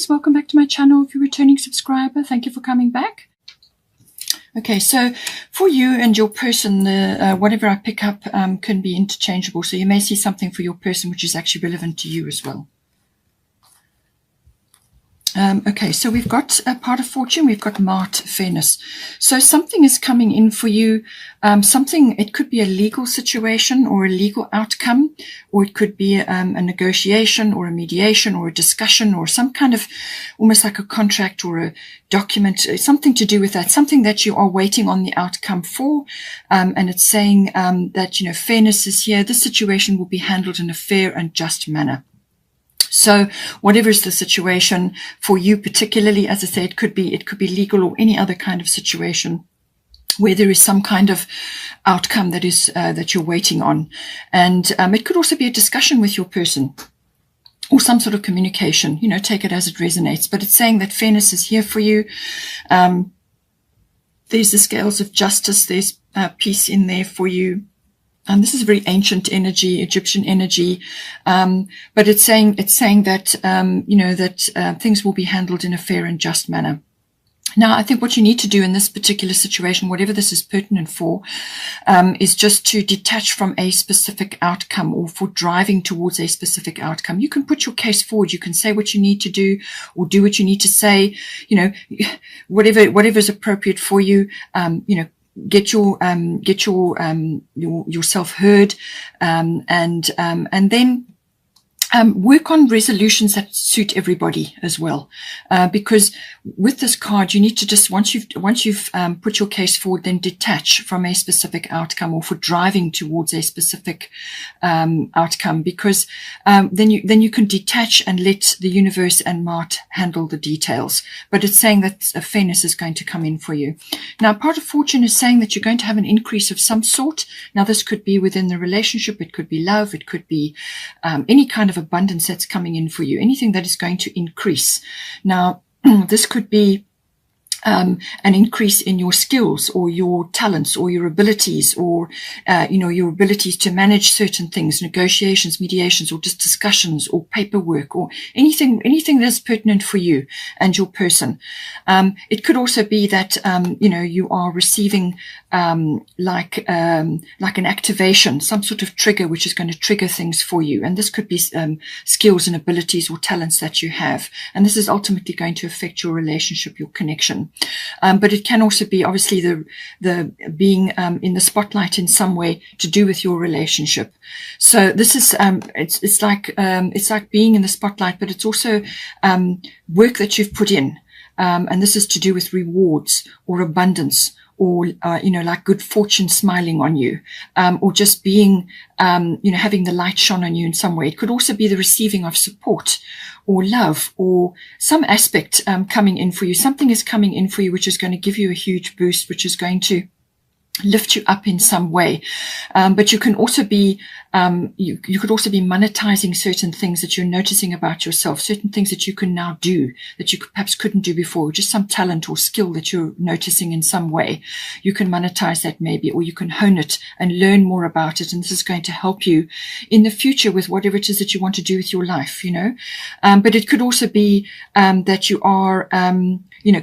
Aries, welcome back to my channel. If you're a returning subscriber, thank you for coming back. Okay, so for you and your person, whatever I pick up can be interchangeable. So you may see something for your person which is actually relevant to you as well. Okay, so we've got a part of fortune, we've got Mart, fairness. So something is coming in for you, it could be a legal situation or a legal outcome, or it could be a negotiation or a mediation or a discussion or some kind of almost like a contract or a document, something to do with that, something that you are waiting on the outcome for. And it's saying that, fairness is here. This situation will be handled in a fair and just manner. So whatever is the situation for you particularly, as I say, it could be legal or any other kind of situation where there is some kind of outcome that is that you're waiting on. And it could also be a discussion with your person or some sort of communication, take it as it resonates. But it's saying that fairness is here for you. There's the scales of justice. There's peace in there for you. This is very ancient energy, Egyptian energy, but it's saying that that things will be handled in a fair and just manner. Now, I think what you need to do in this particular situation, whatever this is pertinent for, is just to detach from a specific outcome or for driving towards a specific outcome. You can put your case forward. You can say what you need to do or do what you need to say. Whatever is appropriate for you. Get yourself heard, and then work on resolutions that suit everybody as well, because with this card you need to just once you've put your case forward, then detach from a specific outcome or for driving towards a specific outcome, because then you can detach and let the universe and Mart handle the details. But it's saying that fairness is going to come in for you. Now, part of fortune is saying that you're going to have an increase of some sort. Now, this could be within the relationship, it could be love, it could be any kind of abundance that's coming in for you, anything that is going to increase. Now, this could be an increase in your skills or your talents or your abilities or, your abilities to manage certain things, negotiations, mediations, or just discussions or paperwork or anything that's pertinent for you and your person. It could also be that, you are receiving, like an activation, some sort of trigger, which is going to trigger things for you. And this could be, skills and abilities or talents that you have. And this is ultimately going to affect your relationship, your connection. But it can also be obviously the being in the spotlight in some way to do with your relationship. So this is it's like being in the spotlight, but it's also work that you've put in, and this is to do with rewards or abundance, or, like good fortune smiling on you, or just being, having the light shone on you in some way. It could also be the receiving of support or love or some aspect coming in for you. Something is coming in for you which is going to give you a huge boost, which is going to lift you up in some way. But you can also be, you could also be monetizing certain things that you're noticing about yourself, certain things that you can now do that you perhaps couldn't do before, just some talent or skill that you're noticing in some way. You can monetize that maybe, or you can hone it and learn more about it. And this is going to help you in the future with whatever it is that you want to do with your life, But it could also be, that you are,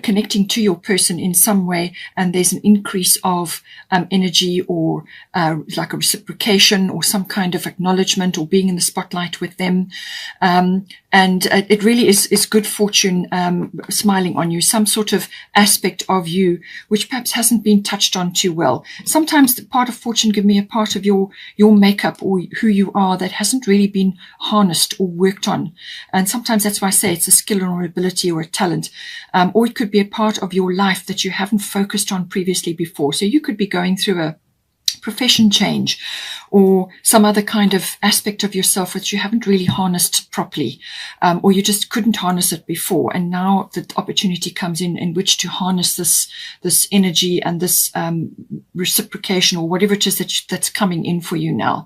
connecting to your person in some way, and there's an increase of energy or like a reciprocation or some kind of acknowledgement or being in the spotlight with them. And it really is good fortune smiling on you, some sort of aspect of you which perhaps hasn't been touched on too well. Sometimes the part of fortune give me a part of your makeup or who you are that hasn't really been harnessed or worked on. And sometimes that's why I say it's a skill or ability or a talent. Or it could be a part of your life that you haven't focused on previously before. So you could be going through a profession change or some other kind of aspect of yourself which you haven't really harnessed properly, or you just couldn't harness it before, and now the opportunity comes in which to harness this energy and this reciprocation or whatever it is that's coming in for you now.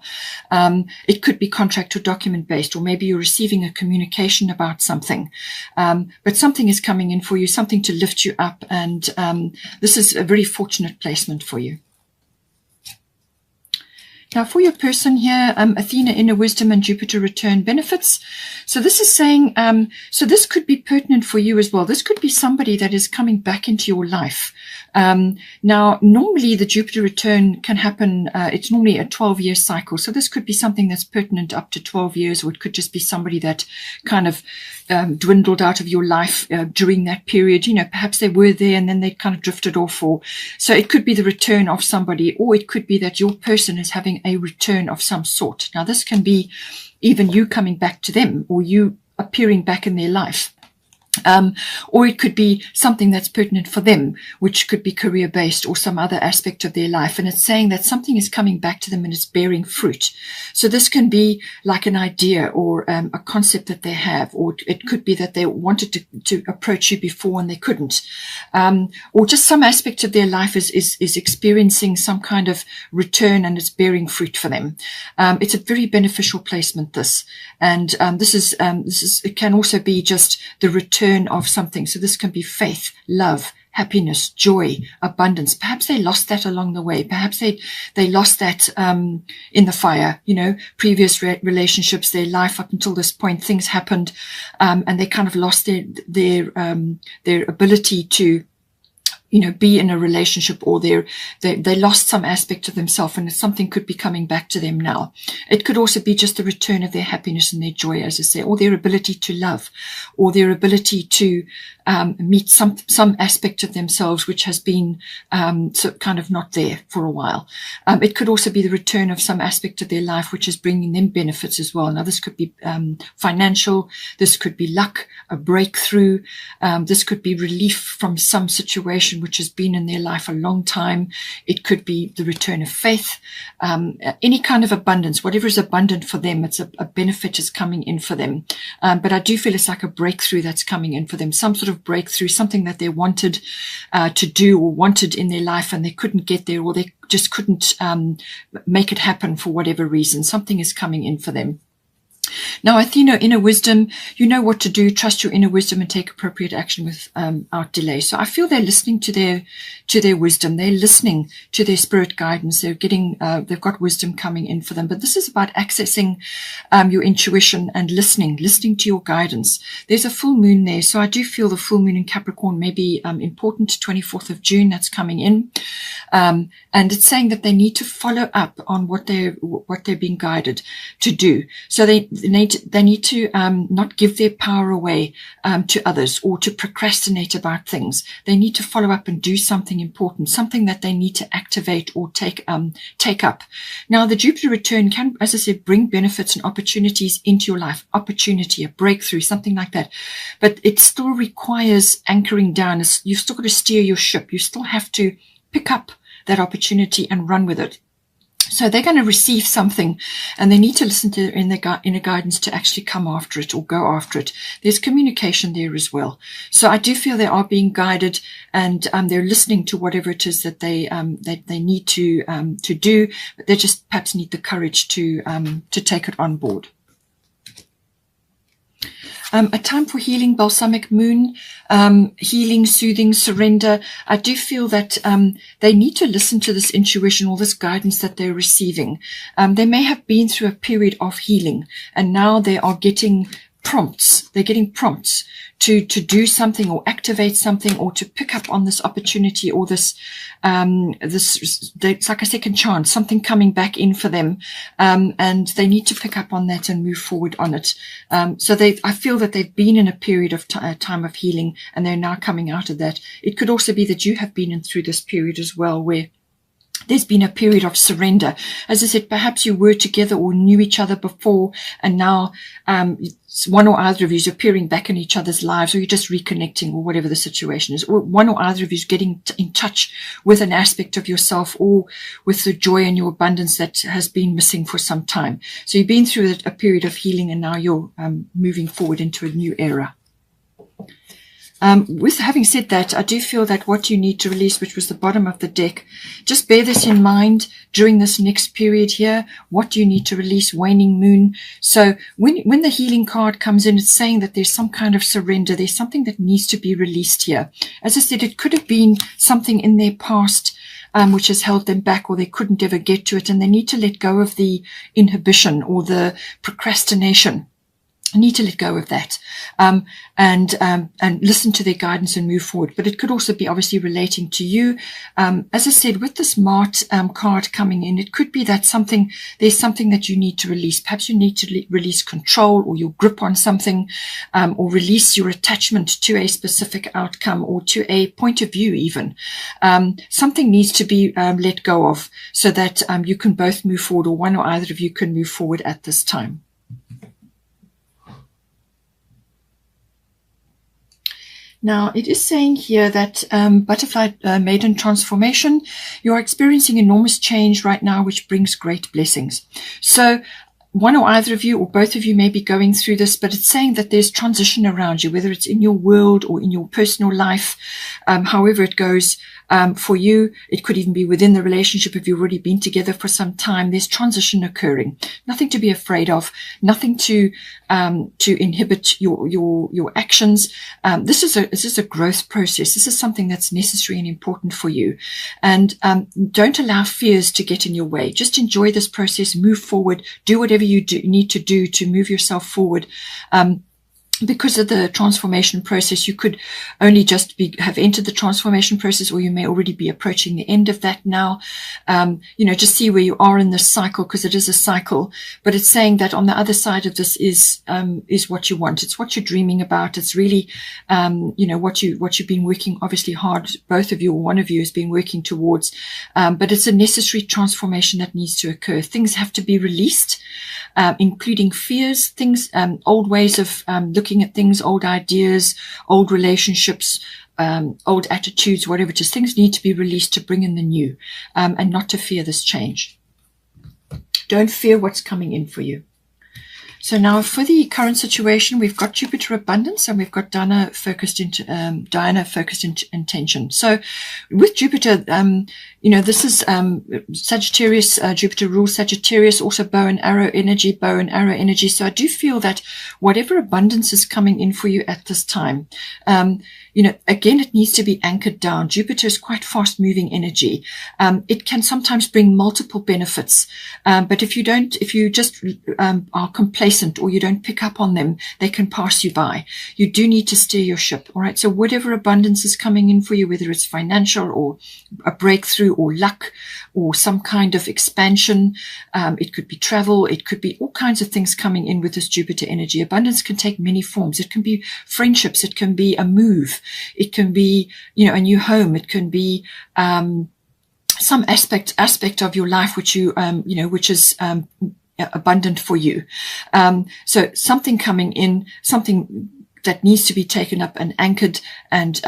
It could be contract or document based, or maybe you're receiving a communication about something, but something is coming in for you, something to lift you up, and this is a very fortunate placement for you. Now, for your person here, Athena, inner wisdom, and Jupiter return benefits. So this is saying, so this could be pertinent for you as well. This could be somebody that is coming back into your life. Now, normally the Jupiter return can happen, it's normally a 12-year cycle. So this could be something that's pertinent up to 12 years, or it could just be somebody that kind of dwindled out of your life during that period. You know, perhaps they were there and then they kind of drifted off. Or so it could be the return of somebody, or it could be that your person is having a return of some sort. Now, this can be even you coming back to them, or you appearing back in their life. Or it could be something that's pertinent for them, which could be career-based or some other aspect of their life. And it's saying that something is coming back to them and it's bearing fruit. So this can be like an idea or a concept that they have, or it could be that they wanted to approach you before and they couldn't. Or just some aspect of their life is experiencing some kind of return and it's bearing fruit for them. It's a very beneficial placement, this. And this is it can also be just the return of something. So this can be faith, love, happiness, joy, abundance. Perhaps they lost that along the way. Perhaps they lost that in the fire, you know, previous relationships, their life up until this point, things happened, and they kind of lost their ability to, you know, be in a relationship, or they lost some aspect of themselves, and something could be coming back to them now. It could also be just the return of their happiness and their joy, as I say, or their ability to love, or their ability to meet some aspect of themselves which has been so kind of not there for a while. It could also be the return of some aspect of their life which is bringing them benefits as well. Now, this could be financial, this could be luck, a breakthrough, this could be relief from some situation which has been in their life a long time. It could be the return of faith, any kind of abundance, whatever is abundant for them. It's a benefit is coming in for them. But I do feel it's like a breakthrough that's coming in for them, some sort of breakthrough, something that they wanted to do or wanted in their life and they couldn't get there, or they just couldn't make it happen for whatever reason. Something is coming in for them. Now, Athena, inner wisdom, you know what to do. Trust your inner wisdom and take appropriate action without delay. So I feel they're listening to their wisdom. They're listening to their spirit guidance. They're getting, they've got wisdom coming in for them. But this is about accessing your intuition and listening to your guidance. There's a full moon there. So I do feel the full moon in Capricorn may be important, 24th of June, that's coming in. And it's saying that they need to follow up on what they're being guided to do. So they need to not give their power away to others, or to procrastinate about things. They need to follow up and do something important, something that they need to activate or take up. Now, the Jupiter return can, as I said, bring benefits and opportunities into your life, opportunity, a breakthrough, something like that. But it still requires anchoring down. You've still got to steer your ship. You still have to pick up that opportunity and run with it. So they're going to receive something and they need to listen to inner guidance to actually come after it or go after it. There's communication there as well. So I do feel they are being guided and they're listening to whatever it is that they need to do, but they just perhaps need the courage to take it on board. A time for healing, balsamic moon, healing, soothing, surrender. I do feel that they need to listen to this intuition or this guidance that they're receiving. They may have been through a period of healing and now they are getting prompts. They're getting prompts to do something or activate something or to pick up on this opportunity or it's like a second chance, something coming back in for them. And they need to pick up on that and move forward on it. So I feel that they've been in a period of time of healing and they're now coming out of that. It could also be that you have been through this period as well, where there's been a period of surrender. As I said, perhaps you were together or knew each other before, and now one or other of you is appearing back in each other's lives, or you're just reconnecting, or whatever the situation is. Or one or other of you is getting in touch with an aspect of yourself or with the joy and your abundance that has been missing for some time. So you've been through a period of healing, and now you're moving forward into a new era. With having said that, I do feel that what you need to release, which was the bottom of the deck, just bear this in mind during this next period here. What do you need to release? Waning moon. So when the healing card comes in, it's saying that there's some kind of surrender. There's something that needs to be released here. As I said, it could have been something in their past which has held them back, or they couldn't ever get to it, and they need to let go of the inhibition or the procrastination. I need to let go of that, and listen to their guidance and move forward. But it could also be obviously relating to you. As I said, with the Smart card coming in, it could be that there's something that you need to release. Perhaps you need to release control or your grip on something, or release your attachment to a specific outcome or to a point of view even. Something needs to be let go of so that you can both move forward, or one or either of you can move forward at this time. Now, it is saying here that butterfly maiden transformation, you are experiencing enormous change right now, which brings great blessings. So one or either of you or both of you may be going through this, but it's saying that there's transition around you, whether it's in your world or in your personal life, however it goes. For you, it could even be within the relationship if you've already been together for some time. There's transition occurring. Nothing to be afraid of. Nothing to inhibit your actions. This is a growth process. This is something that's necessary and important for you. And don't allow fears to get in your way. Just enjoy this process. Move forward. Do whatever you need to do to move yourself forward. Because of the transformation process, you could only just have entered the transformation process, or you may already be approaching the end of that now. Just see where you are in this cycle, because it is a cycle. But it's saying that on the other side of this is what you want. It's what you're dreaming about. It's really, what you've been working obviously hard. Both of you or one of you has been working towards. But it's a necessary transformation that needs to occur. Things have to be released, including fears, things, old ways of looking at things, old ideas, old relationships, old attitudes, whatever it is. Things need to be released to bring in the new, and not to fear this change. Don't fear what's coming in for you. So now for the current situation, we've got Jupiter abundance and we've got Diana focused intention. So with Jupiter, this is Sagittarius. Jupiter rules Sagittarius, also bow and arrow energy. So I do feel that whatever abundance is coming in for you at this time, again, it needs to be anchored down. Jupiter is quite fast moving energy. It can sometimes bring multiple benefits. But if you just are complacent or you don't pick up on them, they can pass you by. You do need to steer your ship. All right. So whatever abundance is coming in for you, whether it's financial or a breakthrough or luck or some kind of expansion, it could be travel. It could be all kinds of things coming in with this Jupiter energy. Abundance can take many forms. It can be friendships. It can be a move. It can be, a new home. It can be some aspect of your life which which is abundant for you. So something coming in, something that needs to be taken up and anchored and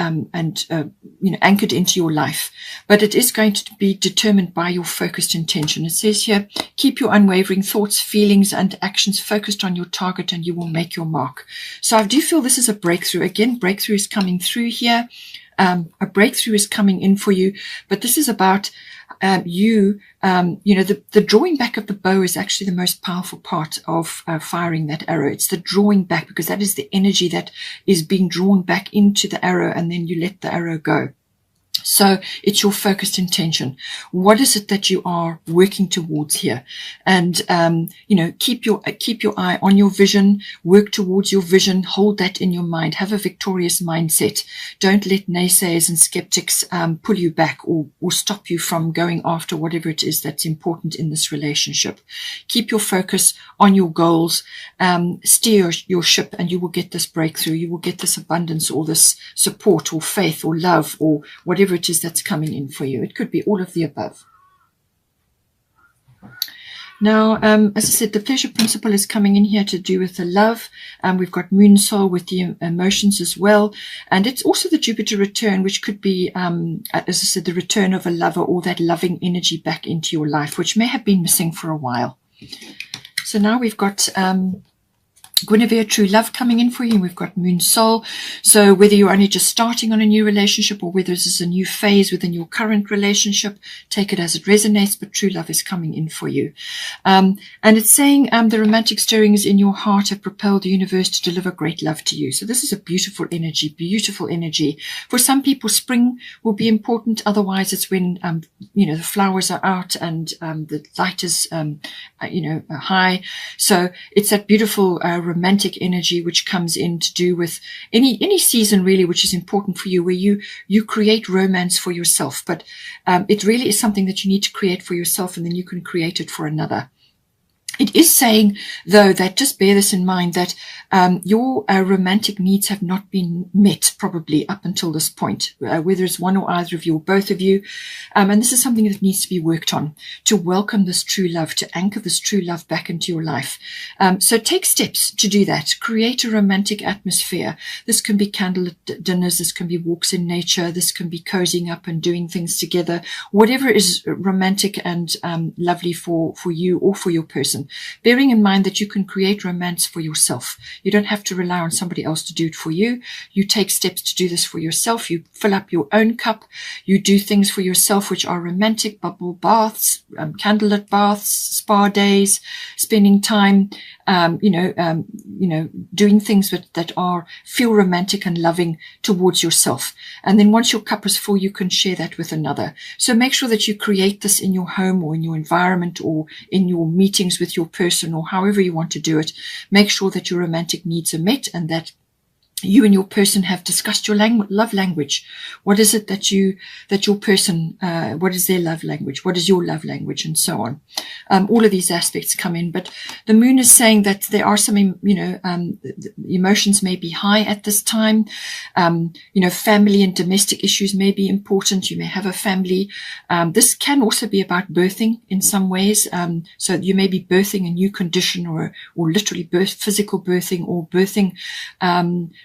anchored into your life. But it is going to be determined by your focused intention. It says here, keep your unwavering thoughts, feelings, and actions focused on your target, and you will make your mark. So I do feel this is a breakthrough. Again, breakthrough is coming through here. A breakthrough is coming in for you, but this is about the drawing back of the bow is actually the most powerful part of firing that arrow. It's the drawing back, because that is the energy that is being drawn back into the arrow, and then you let the arrow go. So it's your focused intention. What is it that you are working towards here? And, keep your eye on your vision, work towards your vision, hold that in your mind, have a victorious mindset. Don't let naysayers and skeptics, pull you back or stop you from going after whatever it is that's important in this relationship. Keep your focus on your goals, steer your ship, and you will get this breakthrough. You will get this abundance or this support or faith or love or whatever it is that's coming in for you. It could be all of the above. Now, as I said, the pleasure principle is coming in here to do with the love. We've got moon soul with the emotions as well. And it's also the Jupiter return, which could be, as I said, the return of a lover or that loving energy back into your life, which may have been missing for a while. So now we've got Guinevere, true love coming in for you. We've got Moon Soul. So whether you're only just starting on a new relationship or whether this is a new phase within your current relationship, take it as it resonates, but true love is coming in for you. And it's saying the romantic stirrings in your heart have propelled the universe to deliver great love to you. So this is a beautiful energy, beautiful energy. For some people, spring will be important. Otherwise, it's when, the flowers are out and the light is, high. So it's that beautiful romantic energy which comes in to do with any season really which is important for you, where you create romance for yourself, but it really is something that you need to create for yourself, and then you can create it for another. It is saying, though, that just bear this in mind, that your romantic needs have not been met probably up until this point, whether it's one or either of you or both of you. And this is something that needs to be worked on, to welcome this true love, to anchor this true love back into your life. So take steps to do that. Create a romantic atmosphere. This can be candlelit dinners. This can be walks in nature. This can be cozying up and doing things together. Whatever is romantic and lovely for you or for your person. Bearing in mind that you can create romance for yourself. You don't have to rely on somebody else to do it for you. You take steps to do this for yourself. You fill up your own cup. You do things for yourself which are romantic, bubble baths, candlelit baths, spa days, spending time, doing things that feel romantic and loving towards yourself. And then once your cup is full, you can share that with another. So make sure that you create this in your home or in your environment or in your meetings with your person or however you want to do it. Make sure that your romantic needs are met and that you and your person have discussed your love language. What is it that your person, what is their love language? What is your love language? And so on. All of these aspects come in, but the moon is saying that there are some, emotions may be high at this time. Family and domestic issues may be important. You may have a family. This can also be about birthing in some ways. So you may be birthing a new condition or literally physical birthing or birthing,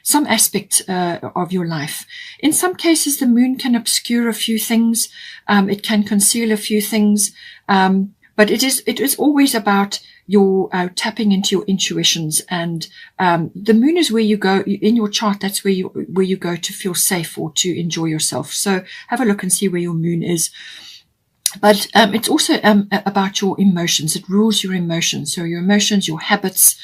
some aspect of your life. In some cases, the moon can obscure a few things. It can conceal a few things. But it is always about your tapping into your intuitions. And the moon is where you go in your chart. That's where you go to feel safe or to enjoy yourself. So have a look and see where your moon is. But it's also about your emotions. It rules your emotions. So your emotions, your habits,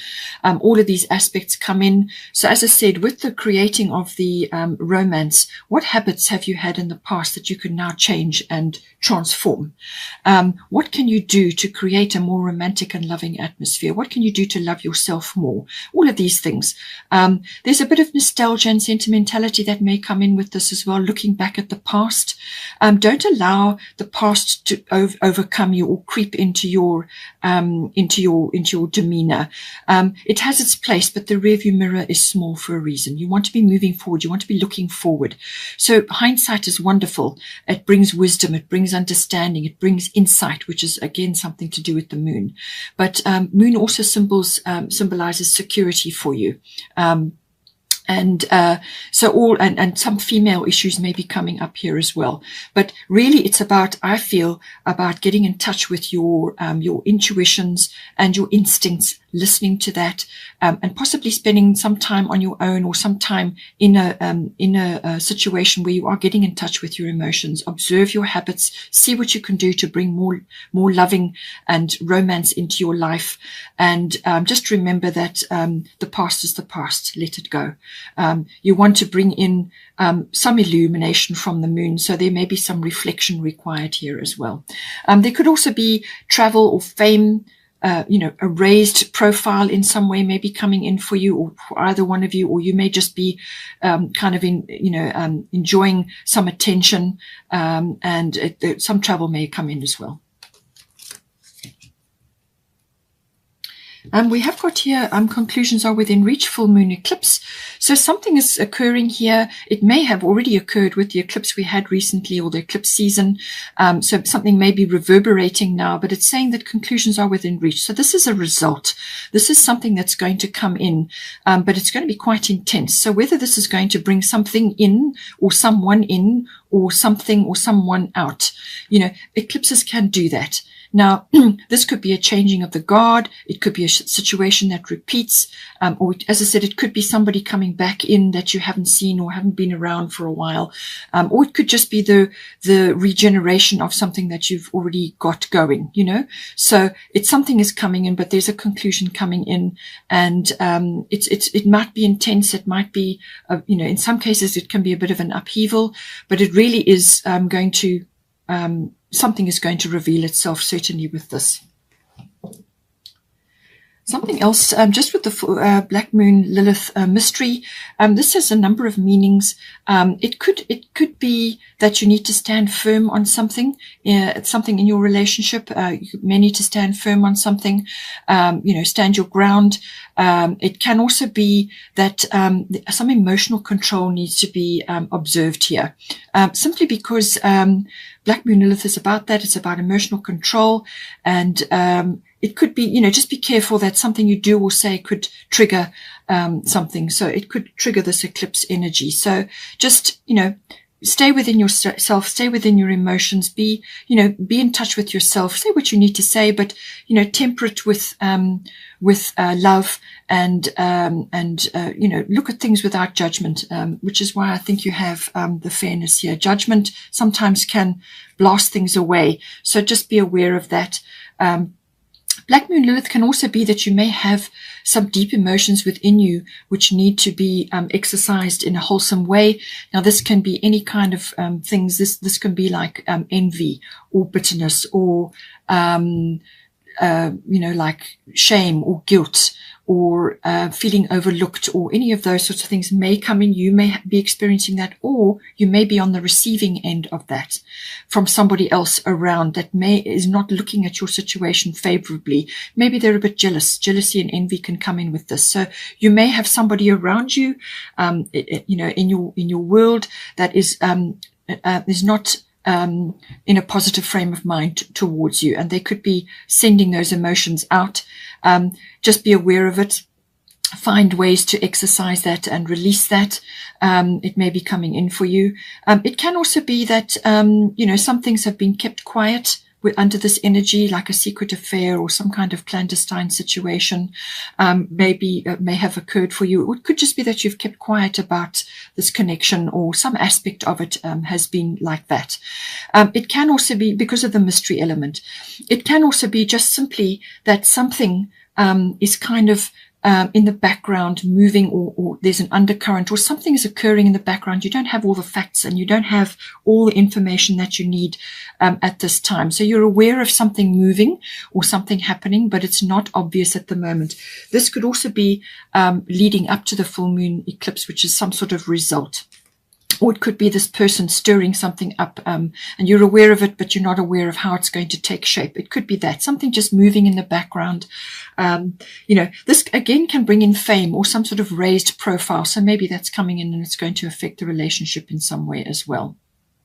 all of these aspects come in. So as I said, with the creating of the romance, what habits have you had in the past that you can now change and transform? What can you do to create a more romantic and loving atmosphere? What can you do to love yourself more? All of these things. There's a bit of nostalgia and sentimentality that may come in with this as well, looking back at the past. Don't allow the past to overcome you or creep into your demeanor. It has its place, but the rearview mirror is small for a reason. You want to be moving forward. You want to be looking forward. So hindsight is wonderful. It brings wisdom. It brings understanding. It brings insight, which is again something to do with the moon. But moon also symbolizes security for you. And some female issues may be coming up here as well. But really it's I feel about getting in touch with your intuitions and your instincts, listening to that, and possibly spending some time on your own or some time in a situation where you are getting in touch with your emotions. Observe your habits, see what you can do to bring more loving and romance into your life. And just remember that the past is the past. Let it go. You want to bring in some illumination from the moon, so there may be some reflection required here as well. There could also be travel or fame, a raised profile in some way may be coming in for you or for either one of you, or you may just be enjoying some attention, and some travel may come in as well. We have got here, conclusions are within reach, full moon eclipse. So something is occurring here. It may have already occurred with the eclipse we had recently or the eclipse season. So something may be reverberating now, but it's saying that conclusions are within reach. So this is a result. This is something that's going to come in, but it's going to be quite intense. So whether this is going to bring something in or someone in or something or someone out, eclipses can do that. Now, this could be a changing of the guard. It could be a situation that repeats, or as I said, it could be somebody coming back in that you haven't seen or haven't been around for a while, or it could just be the regeneration of something that you've already got going, you know. So it's something is coming in, but there's a conclusion coming in, and it might be intense. It might be, you know, in some cases it can be a bit of an upheaval, but it really is going to something is going to reveal itself, certainly with this. Something else, just with the Black Moon Lilith mystery, this has a number of meanings. It could be that you need to stand firm on something, something in your relationship. You may need to stand firm on something, you know, stand your ground. It can also be that some emotional control needs to be observed here, simply because Black Moon Lilith is about that. It's about emotional control, and it could be, you know, just be careful that something you do or say could trigger something. So it could trigger this eclipse energy. So just, you know, stay within yourself, stay within your emotions, be in touch with yourself, say what you need to say, but, you know, temper it with love, and you know, look at things without judgment, which is why I think you have the fairness here. Judgment sometimes can blast things away. So just be aware of that. Black Moon Lilith can also be that you may have some deep emotions within you which need to be exercised in a wholesome way. Now, this can be any kind of things. This can be like envy or bitterness, or you know, like shame or guilt, or feeling overlooked, or any of those sorts of things may come in. You may be experiencing that, or you may be on the receiving end of that from somebody else around that is not looking at your situation favorably. Maybe they're a bit jealous. Jealousy and envy can come in with this. So you may have somebody around you, you know, in your world that is not in a positive frame of mind towards you, and they could be sending those emotions out. Just be aware of it. Find ways to exercise that and release that. It may be coming in for you. It can also be that, you know, some things have been kept quiet under this energy, like a secret affair or some kind of clandestine situation, may have occurred for you. It could just be that you've kept quiet about this connection, or some aspect of it has been like that. It can also be because of the mystery element. It can also be just simply that something is kind of in the background moving, or there's an undercurrent, or something is occurring in the background. You don't have all the facts, and you don't have all the information that you need at this time. So you're aware of something moving or something happening, but it's not obvious at the moment. This could also be leading up to the full moon eclipse, which is some sort of result. Or it could be this person stirring something up, and you're aware of it, but you're not aware of how it's going to take shape. It could be that something just moving in the background. You know, this again can bring in fame or some sort of raised profile. So maybe that's coming in, and it's going to affect the relationship in some way as well.